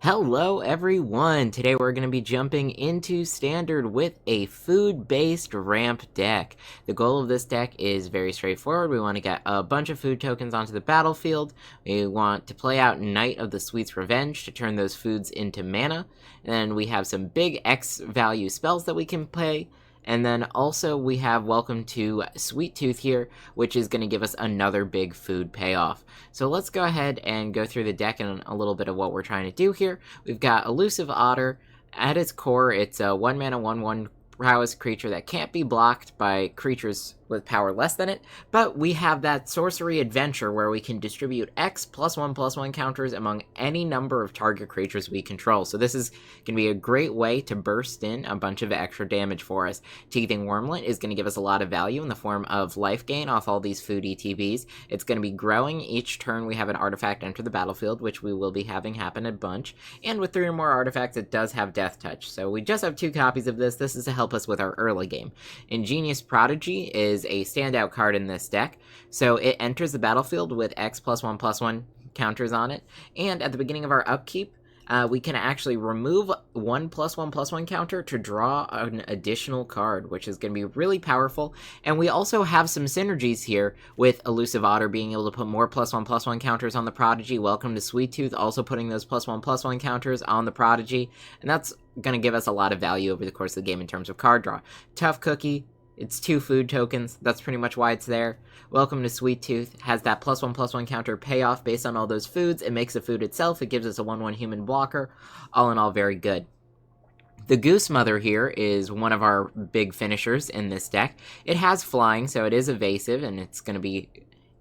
Hello everyone! Today we're going to be jumping into Standard with a food-based ramp deck. The goal of this deck is very straightforward. We want to get a bunch of food tokens onto the battlefield. We want to play out Knight of the Sweet's Revenge to turn those foods into mana. And then we have some big X value spells that we can play. And then also we have Welcome to Sweet Tooth here, which is going to give us another big food payoff. So let's go ahead and go through the deck and a little bit of what we're trying to do here. We've got Elusive Otter. At its core, it's a 1 mana 1/1 prowess creature that can't be blocked by creatures with power less than it, but we have that sorcery adventure where we can distribute X +1/+1 counters among any number of target creatures we control. So this is going to be a great way to burst in a bunch of extra damage for us. Teething Wormlet is going to give us a lot of value in the form of life gain off all these food ETBs. It's going to be growing each turn we have an artifact enter the battlefield, which we will be having happen a bunch, and with 3 or more artifacts it does have Death Touch. So we just have 2 copies of this. This is to help us with our early game. Ingenious Prodigy is a standout card in this deck, so it enters the battlefield with X +1/+1 counters on it, and at the beginning of our upkeep, we can actually remove 1 +1/+1 counter to draw an additional card, which is going to be really powerful. And we also have some synergies here with Elusive Otter being able to put more +1/+1 counters on the Prodigy. Welcome to Sweet Tooth, also putting those +1/+1 counters on the Prodigy, and that's going to give us a lot of value over the course of the game in terms of card draw. Tough Cookie. It's 2 food tokens, that's pretty much why it's there. Welcome to Sweet Tooth has that +1/+1 counter payoff based on all those foods. It makes the food itself, it gives us a 1/1 human blocker. All in all, very good. The Goose Mother here is one of our big finishers in this deck. It has flying, so it is evasive, and it's going to be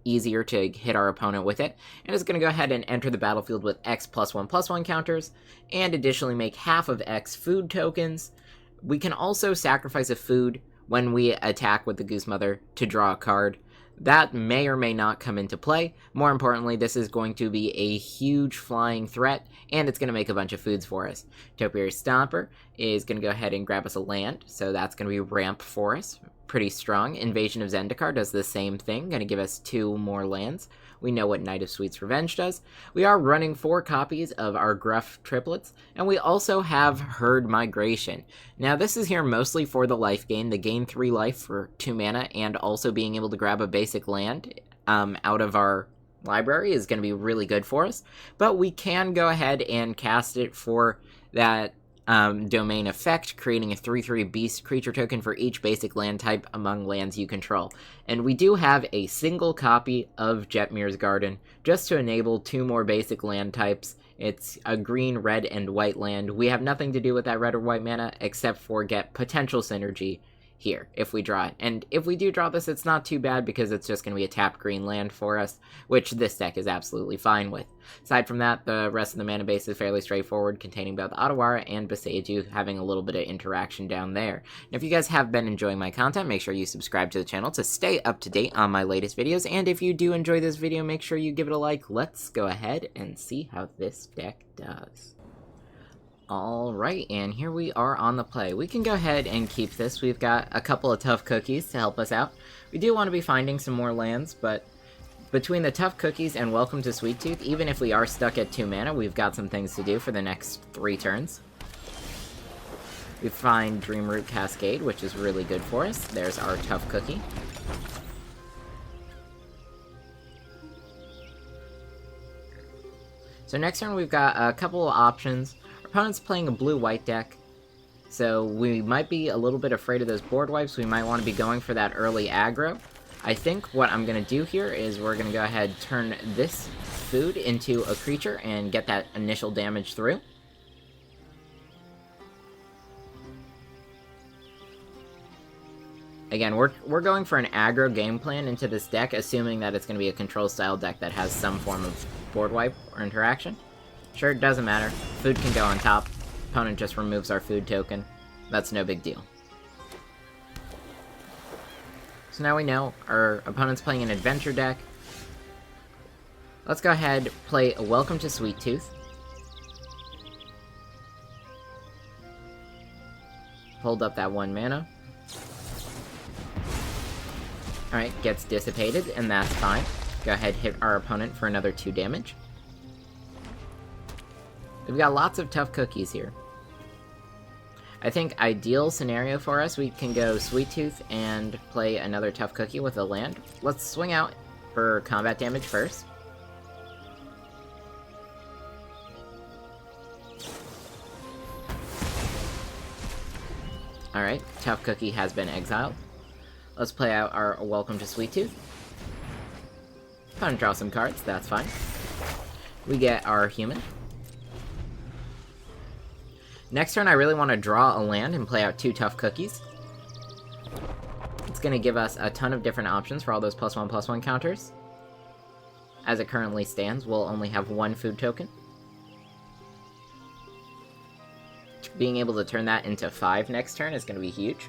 easier to hit our opponent with it. And it's going to go ahead and enter the battlefield with X +1/+1 counters, and additionally make half of X food tokens. We can also sacrifice a food when we attack with the Goose Mother to draw a card. That may or may not come into play. More importantly, this is going to be a huge flying threat, and it's going to make a bunch of foods for us. Topiary Stomper is going to go ahead and grab us a land, so that's going to be ramp for us. Pretty strong. Invasion of Zendikar does the same thing, going to give us 2 more lands. We know what Knight of Sweet's Revenge does. We are running 4 copies of our Gruff triplets, and we also have Herd Migration. Now this is here mostly for the life gain, the gain 3 life for 2 mana, and also being able to grab a basic land out of our library is going to be really good for us. But we can go ahead and cast it for that domain effect, creating a 3/3 beast creature token for each basic land type among lands you control. And we do have a single copy of Jetmir's Garden, just to enable 2 more basic land types. It's a green, red, and white land. We have nothing to do with that red or white mana, except for get potential synergy here, if we draw it. And if we do draw this, it's not too bad, because it's just going to be a tapped green land for us, which this deck is absolutely fine with. Aside from that, the rest of the mana base is fairly straightforward, containing both Otawara and Boseiju, having a little bit of interaction down there. And if you guys have been enjoying my content, make sure you subscribe to the channel to stay up to date on my latest videos, and if you do enjoy this video, make sure you give it a like. Let's go ahead and see how this deck does. Alright, and here we are on the play. We can go ahead and keep this. We've got a couple of Tough Cookies to help us out. We do want to be finding some more lands, but between the Tough Cookies and Welcome to Sweet Tooth, even if we are stuck at 2 mana, we've got some things to do for the next 3 turns. We find Dreamroot Cascade, which is really good for us. There's our Tough Cookie. So next turn we've got a couple of options. Opponent's playing a blue-white deck, so we might be a little bit afraid of those board wipes. We might want to be going for that early aggro. I think what I'm going to do here is we're going to go ahead and turn this food into a creature and get that initial damage through. Again, we're going for an aggro game plan into this deck, assuming that it's going to be a control-style deck that has some form of board wipe or interaction. Sure, it doesn't matter. Food can go on top. Opponent just removes our food token. That's no big deal. So now we know our opponent's playing an adventure deck. Let's go ahead, play a Welcome to Sweet Tooth. Hold up that 1 mana. Alright, gets dissipated, and that's fine. Go ahead, hit our opponent for another 2 damage. We've got lots of tough cookies here. I think ideal scenario for us, we can go Sweet Tooth and play another tough cookie with a land. Let's swing out for combat damage first. Alright, tough cookie has been exiled. Let's play out our Welcome to Sweet Tooth. Gonna draw some cards, that's fine. We get our human. Next turn, I really want to draw a land and play out 2 tough cookies. It's going to give us a ton of different options for all those +1/+1 counters. As it currently stands, we'll only have 1 food token. Being able to turn that into 5 next turn is going to be huge.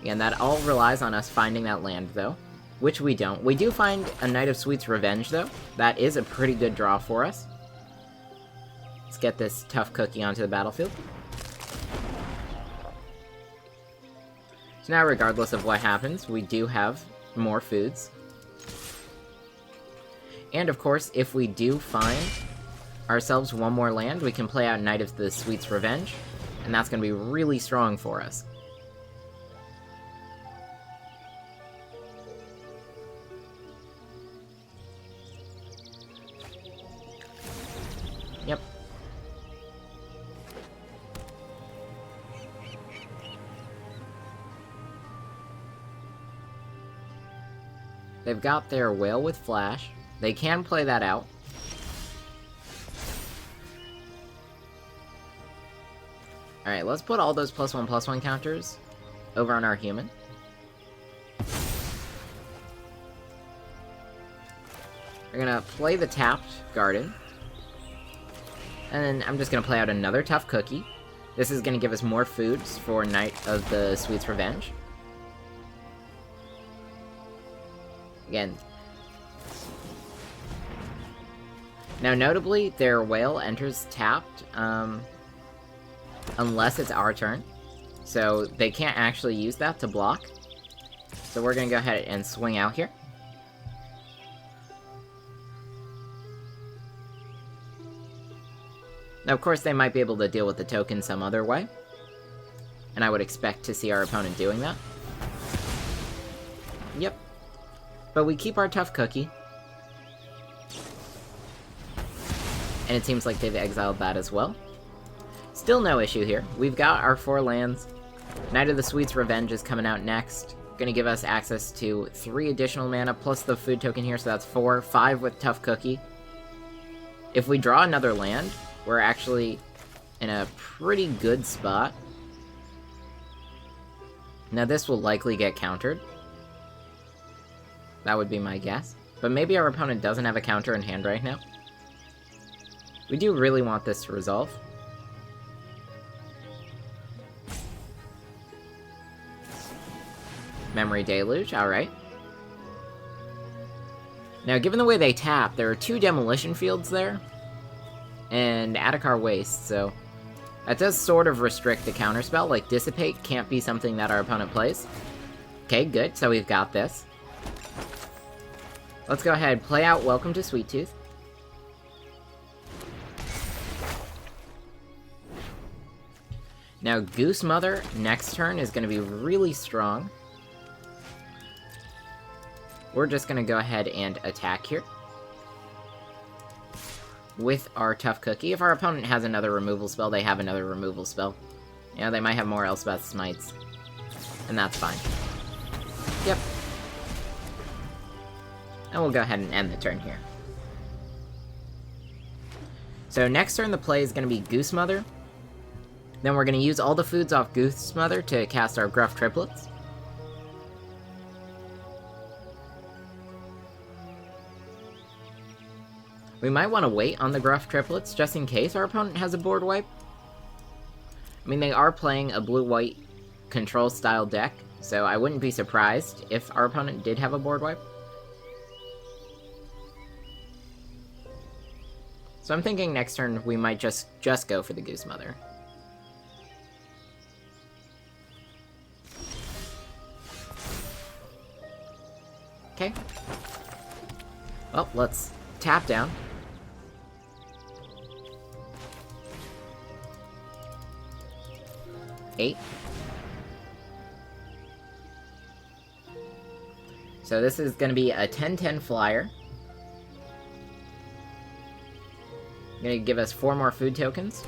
Again, that all relies on us finding that land, though, which we don't. We do find a Knight of Sweet's Revenge, though. That is a pretty good draw for us. Let's get this tough cookie onto the battlefield. So now, regardless of what happens, we do have more foods. And of course, if we do find ourselves 1 more land, we can play out Knight of the Sweet's Revenge, and that's going to be really strong for us. Yep. They've got their Whale with Flash. They can play that out. Alright, let's put all those +1/+1 counters over on our human. We're gonna play the tapped Garden. And then I'm just gonna play out another tough cookie. This is gonna give us more foods for Knight of the Sweet's Revenge. Again. Now, notably, their Whale enters tapped, unless it's our turn. So they can't actually use that to block. So we're gonna go ahead and swing out here. Now, of course, they might be able to deal with the token some other way. And I would expect to see our opponent doing that. Yep. But we keep our tough cookie. And it seems like they've exiled that as well. Still no issue here. We've got our 4 lands. Knight of the Sweet's Revenge is coming out next. Gonna give us access to 3 additional mana, plus the food token here, so that's 4. 5 with tough cookie. If we draw another land, we're actually in a pretty good spot. Now this will likely get countered. That would be my guess. But maybe our opponent doesn't have a counter in hand right now. We do really want this to resolve. Memory Deluge, alright. Now, given the way they tap, there are 2 Demolition Fields there, and Adhikar Waste, so that does sort of restrict the counterspell. Like, Dissipate can't be something that our opponent plays. Okay, good, so we've got this. Let's go ahead and play out Welcome to Sweet Tooth. Now, Goose Mother next turn is going to be really strong. We're just going to go ahead and attack here with our Tough Cookie. If our opponent has another removal spell, they have another removal spell. You know, they might have more Elspeth Smites, and that's fine. Yep. And we'll go ahead and end the turn here. So next turn, the play is going to be Goose Mother. Then we're going to use all the foods off Goose Mother to cast our Gruff Triplets. We might want to wait on the Gruff Triplets, just in case our opponent has a board wipe. I mean, they are playing a blue-white control-style deck, so I wouldn't be surprised if our opponent did have a board wipe. So I'm thinking next turn we might just go for the Goose Mother. Okay. Well, let's tap down. 8. So this is going to be a 10-10 flyer. Going to give us 4 more food tokens.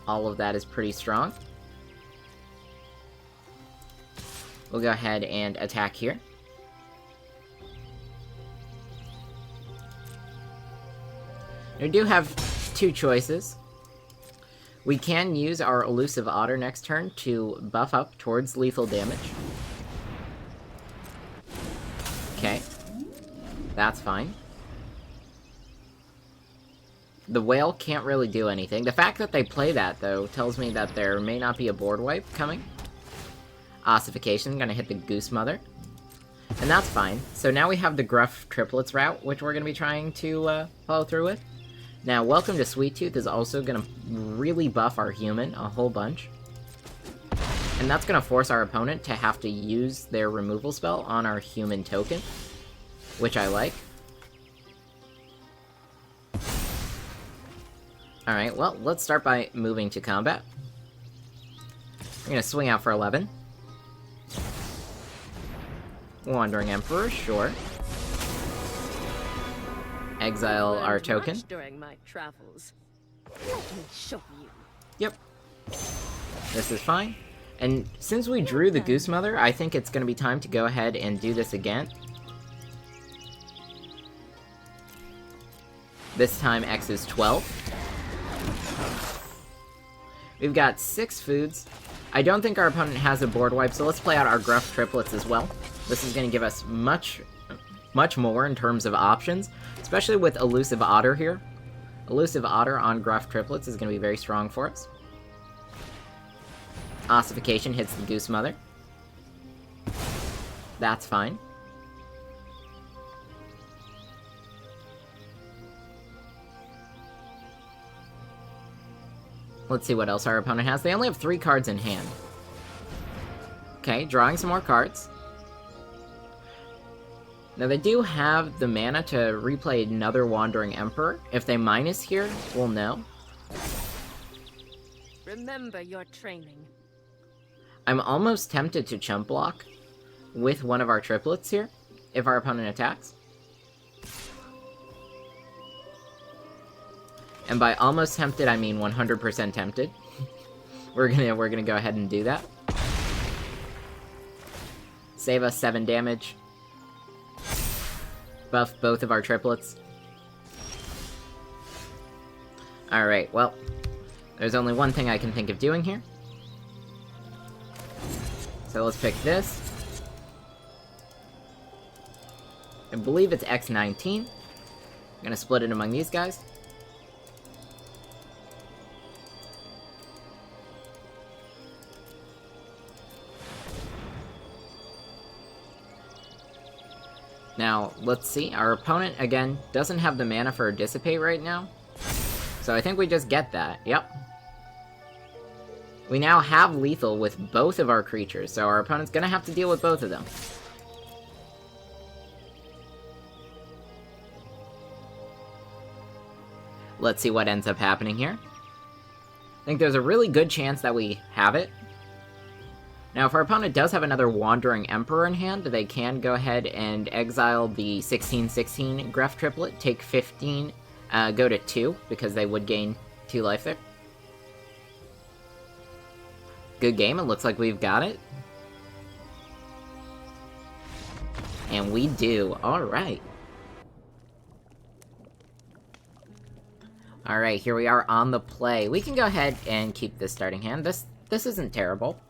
All of that is pretty strong. We'll go ahead and attack here. We do have 2 choices. We can use our Elusive Otter next turn to buff up towards lethal damage. Okay. That's fine. The whale can't really do anything. The fact that they play that, though, tells me that there may not be a board wipe coming. Ossification, gonna hit the Goose Mother. And that's fine. So now we have the Gruff Triplets route, which we're gonna be trying to follow through with. Now, Welcome to Sweet Tooth is also gonna really buff our human a whole bunch. And that's gonna force our opponent to have to use their removal spell on our human token, which I like. Alright, well, let's start by moving to combat. We're gonna swing out for 11. Wandering Emperor, sure. Exile our token. During my travels. Let me show you. Yep. This is fine. And since we drew the Goose Mother, I think it's gonna be time to go ahead and do this again. This time X is 12. We've got 6 foods. I don't think our opponent has a board wipe, so let's play out our Gruff Triplets as well. This is going to give us much more in terms of options, especially with Elusive Otter here. Elusive Otter on Gruff Triplets is going to be very strong for us. Ossification hits the Goose Mother. That's fine. Let's see what else our opponent has. They only have 3 cards in hand. Okay, drawing some more cards. Now they do have the mana to replay another Wandering Emperor. If they minus here, we'll know. Remember your training. I'm almost tempted to chump block with one of our triplets here, if our opponent attacks. And by almost tempted, I mean 100% tempted. we're gonna go ahead and do that. Save us 7 damage. Buff both of our triplets. Alright, well, there's only one thing I can think of doing here. So let's pick this. I believe it's X19. I'm gonna split it among these guys. Now, let's see. Our opponent, again, doesn't have the mana for a Dissipate right now. So I think we just get that. Yep. We now have lethal with both of our creatures, so our opponent's gonna have to deal with both of them. Let's see what ends up happening here. I think there's a really good chance that we have it. Now, if our opponent does have another Wandering Emperor in hand, they can go ahead and exile the 16/16 Gruff Triplet, take 15, go to 2, because they would gain 2 life there. Good game, it looks like we've got it. And we do, alright. Alright, here we are on the play. We can go ahead and keep this starting hand. This isn't terrible.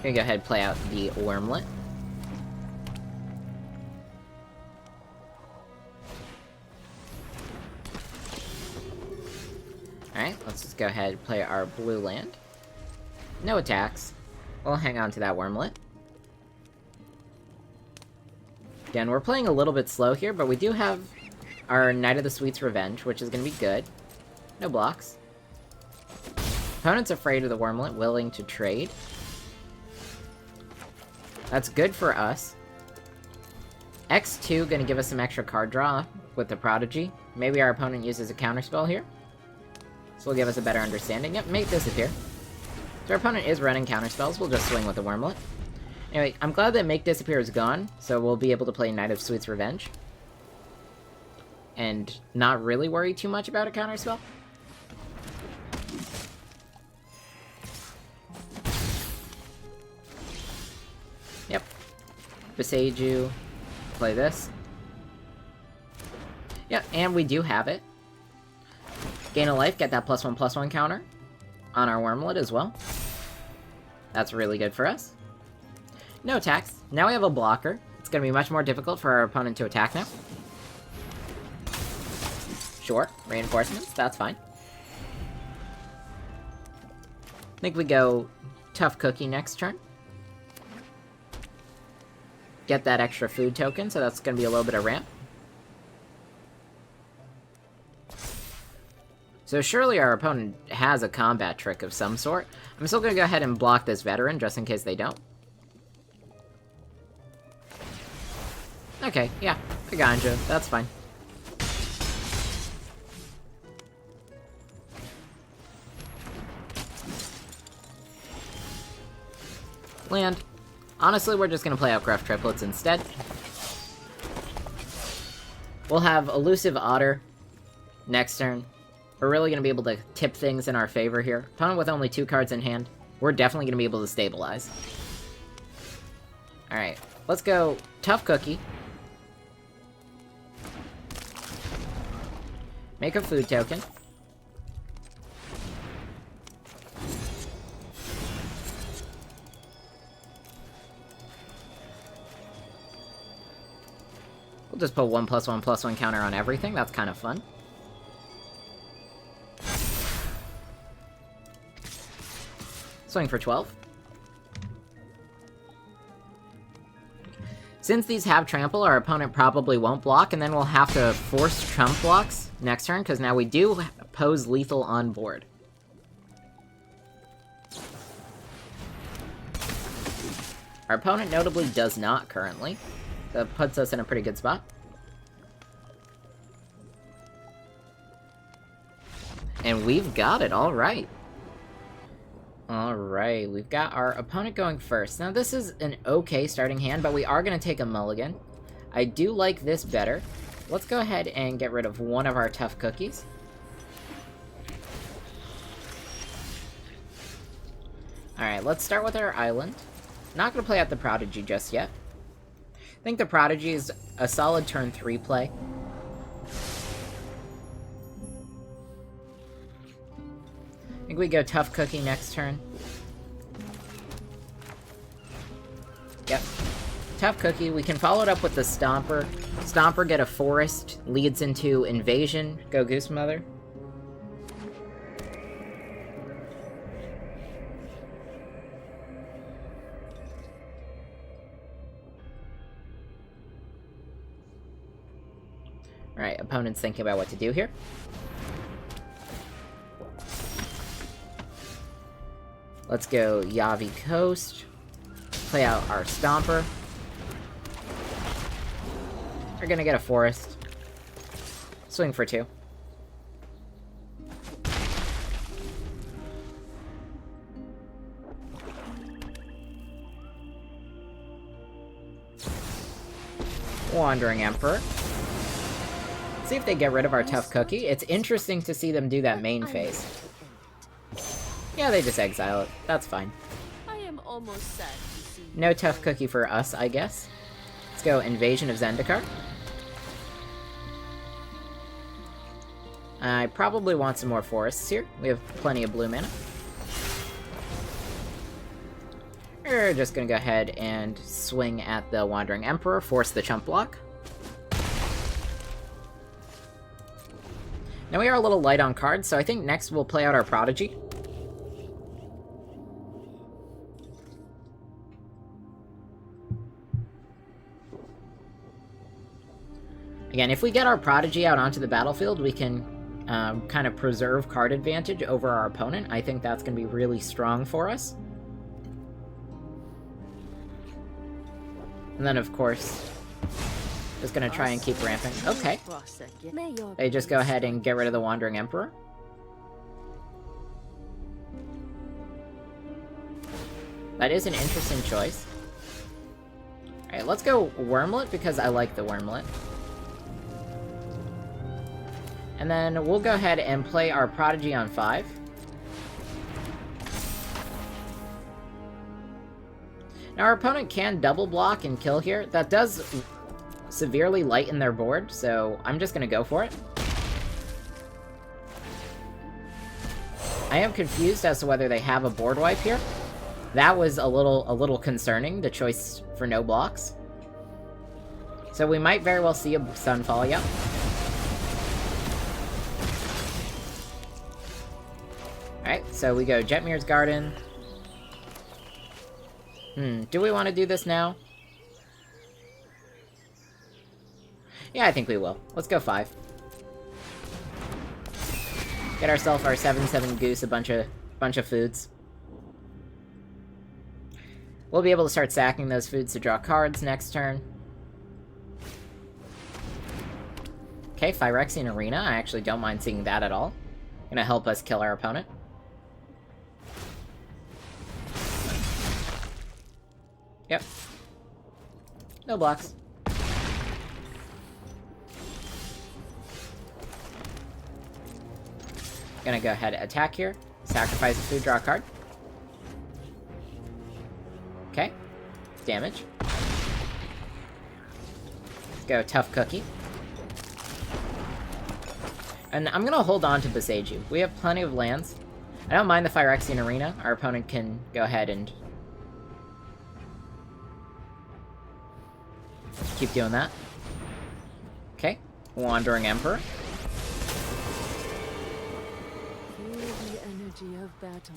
Gonna go ahead and play out the Wormlet. Alright, let's just go ahead and play our blue land. No attacks. We'll hang on to that Wormlet. Again, we're playing a little bit slow here, but we do have our Knight of the Sweet's Revenge, which is gonna be good. No blocks. Opponent's afraid of the Wormlet, willing to trade. That's good for us. X2 gonna give us some extra card draw. with the Prodigy. Maybe our opponent uses a counterspell here. This will give us a better understanding. Yep, make disappear. So our opponent is running counterspells. We'll just swing with the Wormlet. Anyway, I'm glad that make disappear is gone, so we'll be able to play Knight of Sweet's Revenge. And not really worry too much about a counterspell. Yep. Besage you. Play this. Yep, and we do have it. Gain a life, get that +1/+1 counter on our Wormlet as well. That's really good for us. No attacks. Now we have a blocker. It's going to be much more difficult for our opponent to attack now. Sure, reinforcements, that's fine. I think we go Tough Cookie next turn. Get that extra food token, so that's going to be a little bit of ramp. So surely our opponent has a combat trick of some sort. I'm still going to go ahead and block this veteran, just in case they don't. Okay, yeah, I got you. That's fine. Land. Honestly, we're just going to play out Gruff Triplets instead. We'll have Elusive Otter next turn. We're really going to be able to tip things in our favor here. Opponent with only 2 cards in hand. We're definitely going to be able to stabilize. Alright, let's go Tough Cookie. Make a food token. We'll just put 1/+1/+1 counter on everything. That's kind of fun. Swing for 12. Since these have trample, our opponent probably won't block, and then we'll have to force trump blocks next turn, because now we do pose lethal on board. Our opponent notably does not currently. That puts us in a pretty good spot. And we've got it, alright. Alright, we've got our opponent going first. Now this is an okay starting hand, but we are going to take a mulligan. I do like this better. Let's go ahead and get rid of one of our Tough Cookies. Alright, let's start with our island. Not going to play out the Prodigy just yet. I think the Prodigy is a solid turn 3 play. I think we go Tough Cookie next turn. Yep. Tough Cookie. We can follow it up with the Stomper. Stomper, get a Forest. Leads into Invasion. Go Goose Mother. Alright, opponent's thinking about what to do here. Let's go Yavi Coast. Play out our Stomper. We're gonna get a Forest. Swing for 2. Wandering Emperor. See if they get rid of our Tough Cookie. It's interesting to see them do that main phase. Yeah, they just exile it. That's fine. I am almost sad to see you. No Tough Cookie for us, I guess. Let's go Invasion of Zendikar. I probably want some more forests here. We have plenty of blue mana. We're just gonna go ahead and swing at the Wandering Emperor, force the chump block. Now we are a little light on cards, so I think next we'll play out our Prodigy. Again, if we get our Prodigy out onto the battlefield, we can kind of preserve card advantage over our opponent. I think that's going to be really strong for us. And then, of course, Just gonna try and keep ramping. Okay. May your They just go ahead and get rid of the Wandering Emperor. That is an interesting choice. Alright, let's go Wormlet, because I like the Wormlet. And then we'll go ahead and play our Prodigy on 5. Now our opponent can double block and kill here. That does severely lighten their board, so I'm just gonna go for it. I am confused as to whether they have a board wipe here. That was a little concerning, the choice for no blocks. So we might very well see a Sunfall, yep. Alright, so we go Jetmir's Garden. Do we want to do this now? Yeah, I think we will. Let's go 5. Get ourselves our 7/7 goose, a bunch of foods. We'll be able to start sacking those foods to draw cards next turn. Okay, Phyrexian Arena. I actually don't mind seeing that at all. Gonna help us kill our opponent. Yep. No blocks. Gonna go ahead and attack here. Sacrifice a food, draw a card. Okay. Damage. Let's go Tough Cookie. And I'm gonna hold on to Besage You. We have plenty of lands. I don't mind the Phyrexian Arena. Our opponent can go ahead and keep doing that. Okay. Wandering Emperor. Feel the energy of battle.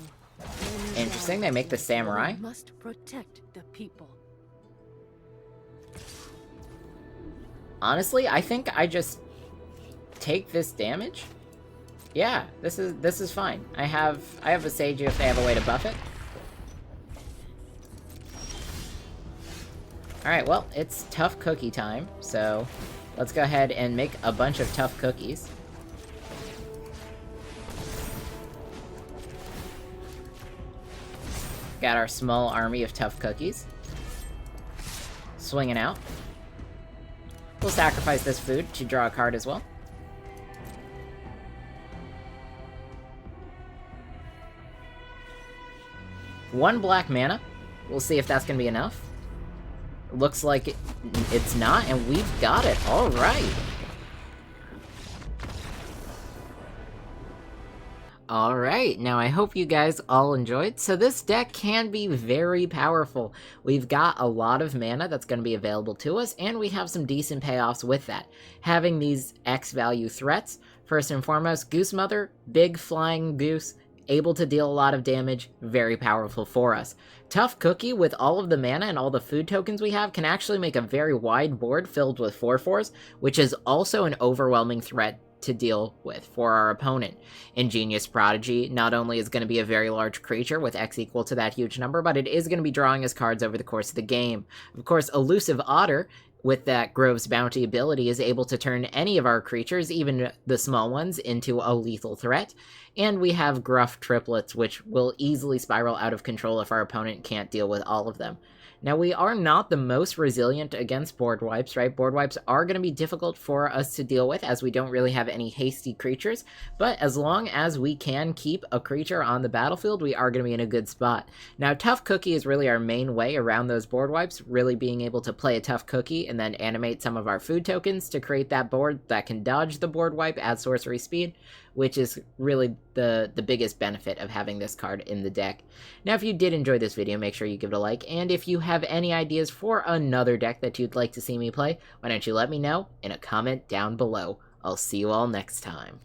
Interesting, they make the Samurai. We must protect the people. Honestly, I think I just take this damage. Yeah, this is fine. I have a Sage if they have a way to buff it. Alright, well, it's Tough Cookie time, so let's go ahead and make a bunch of Tough Cookies. Got our small army of Tough Cookies. Swinging out. We'll sacrifice this food to draw a card as well. One black mana. We'll see if that's going to be enough. Looks like it's not, and we've got it. All right. Alright, now I hope you guys all enjoyed. So this deck can be very powerful. We've got a lot of mana that's going to be available to us, and we have some decent payoffs with that. Having these X value threats, first and foremost, Goose Mother, big flying goose, able to deal a lot of damage, very powerful for us. Tough Cookie, with all of the mana and all the food tokens we have, can actually make a very wide board filled with 4/4s, which is also an overwhelming threat to deal with for our opponent. Ingenious Prodigy not only is going to be a very large creature with X equal to that huge number, but it is going to be drawing us cards over the course of the game. Of course, Elusive Otter, with that Grove's Bounty ability, is able to turn any of our creatures, even the small ones, into a lethal threat. And we have Gruff Triplets, which will easily spiral out of control if our opponent can't deal with all of them. Now, we are not the most resilient against board wipes, right? Board wipes are going to be difficult for us to deal with, as we don't really have any hasty creatures, but as long as we can keep a creature on the battlefield, we are going to be in a good spot. Now, Tough Cookie is really our main way around those board wipes, really being able to play a Tough Cookie and then animate some of our food tokens to create that board that can dodge the board wipe at sorcery speed, which is really the biggest benefit of having this card in the deck. Now, if you did enjoy this video, make sure you give it a like, and if you have any ideas for another deck that you'd like to see me play, why don't you let me know in a comment down below. I'll see you all next time.